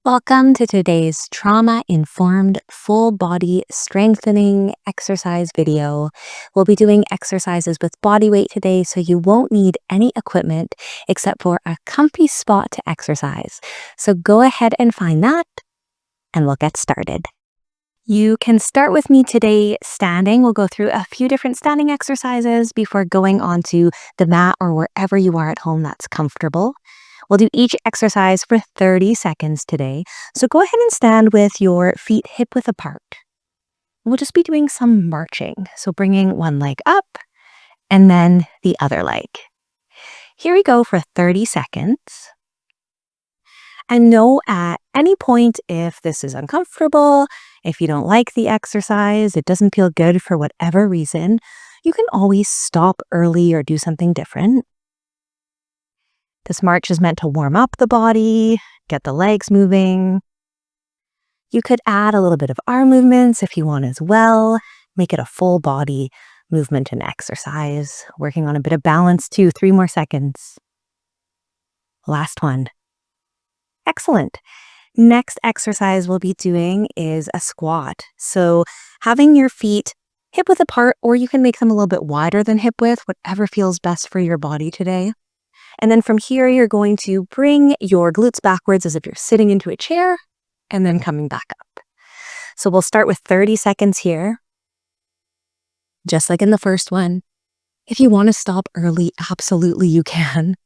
Welcome to today's trauma-informed full body strengthening exercise video. We'll be doing exercises with body weight today, so you won't need any equipment except for a comfy spot to exercise. So go ahead and find that and we'll get started. You can start with me today standing. We'll go through a few different standing exercises before going onto the mat or wherever you are at home that's comfortable. We'll do each exercise for 30 seconds today. So go ahead and stand with your feet hip-width apart. We'll just be doing some marching. So bringing one leg up and then the other leg. Here we go for 30 seconds. And know at any point if this is uncomfortable, if you don't like the exercise, it doesn't feel good for whatever reason, you can always stop early or do something different. This march is meant to warm up the body, get the legs moving. You could add a little bit of arm movements if you want as well. Make it a full body movement and exercise. Working on a bit of balance too. 3 more seconds. Last one. Excellent. Next exercise we'll be doing is a squat. So having your feet hip-width apart, or you can make them a little bit wider than hip-width, whatever feels best for your body today. And then from here, you're going to bring your glutes backwards as if you're sitting into a chair and then coming back up. So we'll start with 30 seconds here, just like in the first one. If you want to stop early, absolutely you can.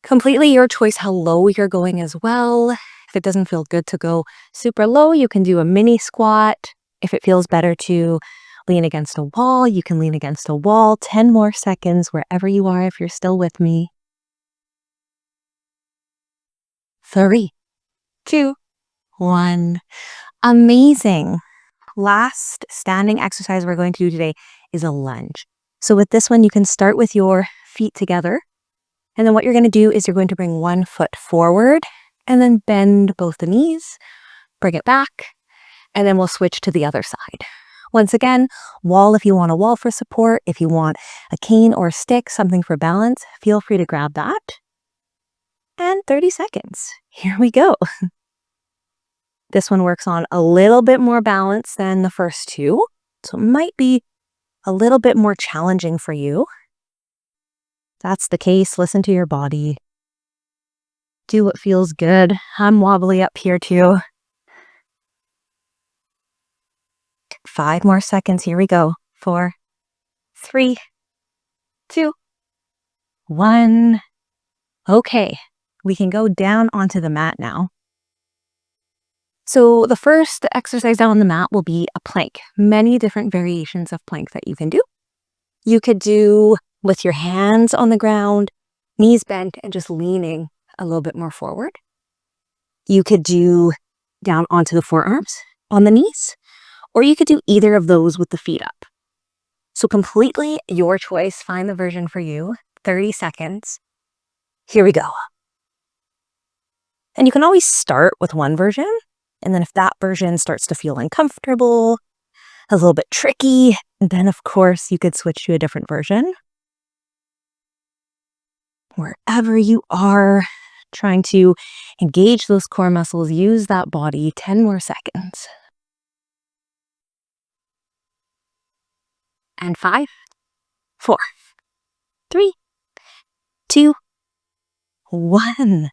Completely your choice how low you're going as well. If it doesn't feel good to go super low, you can do a mini squat. If it feels better to lean against a wall, you can lean against a wall. 10 more seconds wherever you are if you're still with me. 3, 2, 1. Amazing. Last standing exercise we're going to do today is a lunge. So with this one, you can start with your feet together. And then what you're going to do is you're going to bring one foot forward and then bend both the knees, bring it back, and then we'll switch to the other side. Once again, wall if you want a wall for support. If you want a cane or a stick, something for balance, feel free to grab that. And 30 seconds. Here we go. This one works on a little bit more balance than the first two, so it might be a little bit more challenging for you. If that's the case, listen to your body. Do what feels good. I'm wobbly up here too. 5 more seconds. Here we go. 4, 3, 2, 1. Okay, we can go down onto the mat now. So the first exercise down on the mat will be a plank. Many different variations of plank that you can do. You could do with your hands on the ground, knees bent, and just leaning a little bit more forward. You could do down onto the forearms on the knees, or you could do either of those with the feet up. So completely your choice. Find the version for you. 30 seconds. Here we go. And you can always start with one version. And then if that version starts to feel uncomfortable, a little bit tricky, then of course you could switch to a different version. Wherever you are, trying to engage those core muscles, use that body. 10 more seconds. And 5, 4, 3, 2, 1.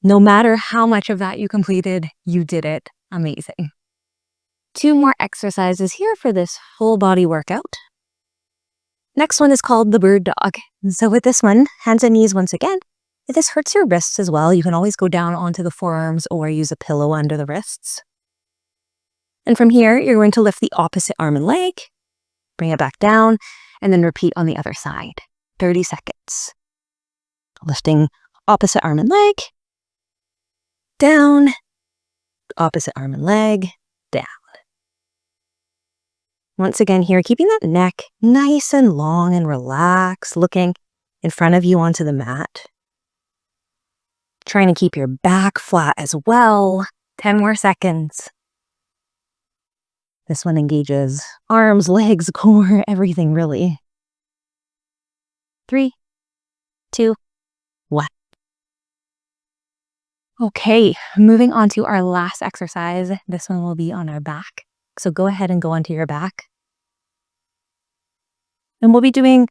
No matter how much of that you completed, you did it. Amazing. 2 more exercises here for this full body workout. Next one is called the bird dog. So with this one, hands and knees once again. If this hurts your wrists as well, you can always go down onto the forearms or use a pillow under the wrists. And from here, you're going to lift the opposite arm and leg, bring it back down, and then repeat on the other side. 30 seconds. Lifting opposite arm and leg, down, opposite arm and leg, down. Once again here, keeping that neck nice and long and relaxed, looking in front of you onto the mat. Trying to keep your back flat as well. 10 more seconds. This one engages arms, legs, core, everything really. 3, 2, 1. Okay, moving on to our last exercise. This one will be on our back. So go ahead and go onto your back. And we'll be doing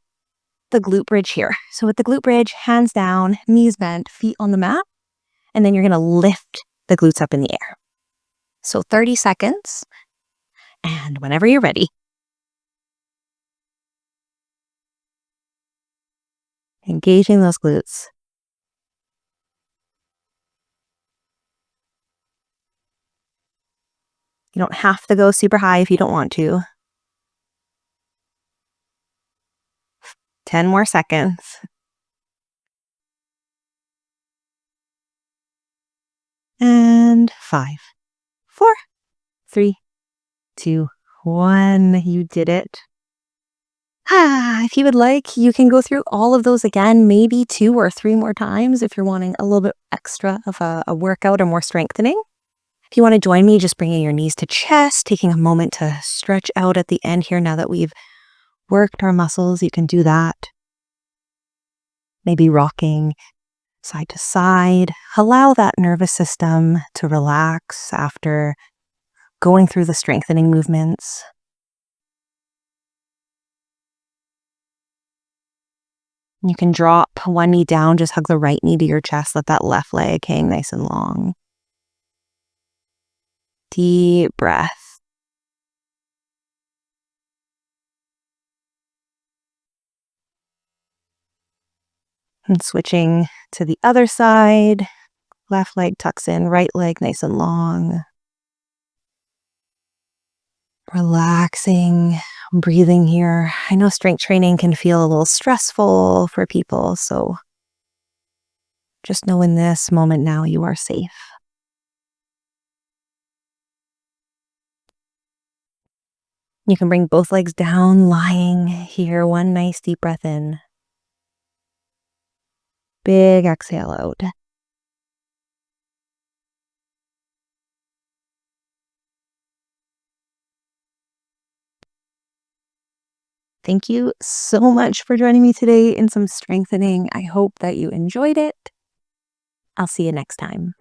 the glute bridge here. So with the glute bridge, hands down, knees bent, feet on the mat, and then you're going to lift the glutes up in the air. So 30 seconds, and whenever you're ready, engaging those glutes. You don't have to go super high if you don't want to. 10 more seconds. And 5, 4, 3, 2, 1. You did it. If you would like, you can go through all of those again, maybe 2 or 3 more times if you're wanting a little bit extra of a workout or more strengthening. If you want to join me, just bringing your knees to chest, taking a moment to stretch out at the end here now that we've worked our muscles, you can do that. Maybe rocking side to side. Allow that nervous system to relax after going through the strengthening movements. You can drop one knee down, just hug the right knee to your chest, let that left leg hang nice and long. Deep breath. And switching to the other side, left leg tucks in, right leg nice and long. Relaxing, breathing here. I know strength training can feel a little stressful for people, so just know in this moment now you are safe. You can bring both legs down, lying here. One nice deep breath in. Big exhale out. Thank you so much for joining me today in some strengthening. I hope that you enjoyed it. I'll see you next time.